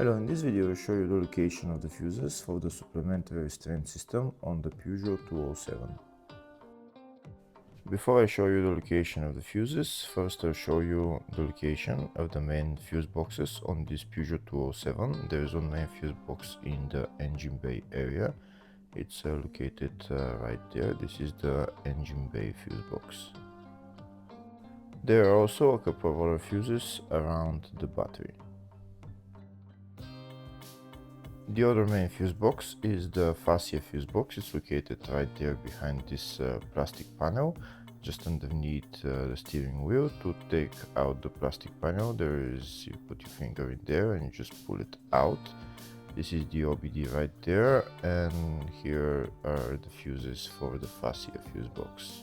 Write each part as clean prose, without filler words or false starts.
Hello, in this video I'll show you the location of the fuses for the supplementary restraint system on the Peugeot 207. Before I show you the location of the fuses, first I'll show you the location of the main fuse boxes on this Peugeot 207. There is one main fuse box in the engine bay area. It's located right there. This is the engine bay fuse box. There are also a couple of other fuses around the battery. The other main fuse box is the fascia fuse box. It's located right there behind this plastic panel, just underneath the steering wheel. To take out the plastic panel, you put your finger in there and you just pull it out. This is the OBD right there, and here are the fuses for the fascia fuse box.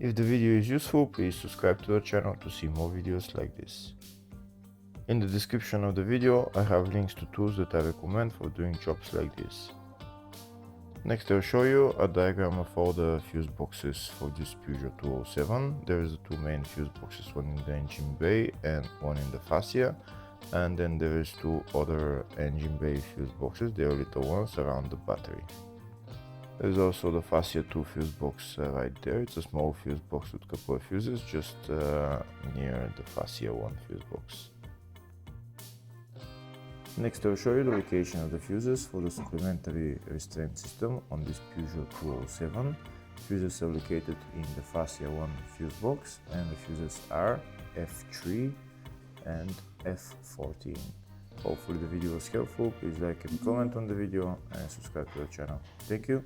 If the video is useful, please subscribe to the channel to see more videos like this. In the description of the video, I have links to tools that I recommend for doing jobs like this. Next, I'll show you a diagram of all the fuse boxes for this Peugeot 207. There is the two main fuse boxes, one in the engine bay and one in the fascia. And then there is two other engine bay fuse boxes, they are little ones around the battery. There's also the fascia 2 fuse box right there. It's a small fuse box with a couple of fuses just near the fascia 1 fuse box. Next, I'll show you the location of the fuses for the supplementary restraint system on this Peugeot 207. Fuses are located in the fascia 1 fuse box, and the fuses are F3 and F14. Hopefully the video was helpful. Please like and comment on the video and subscribe to the channel. Thank you.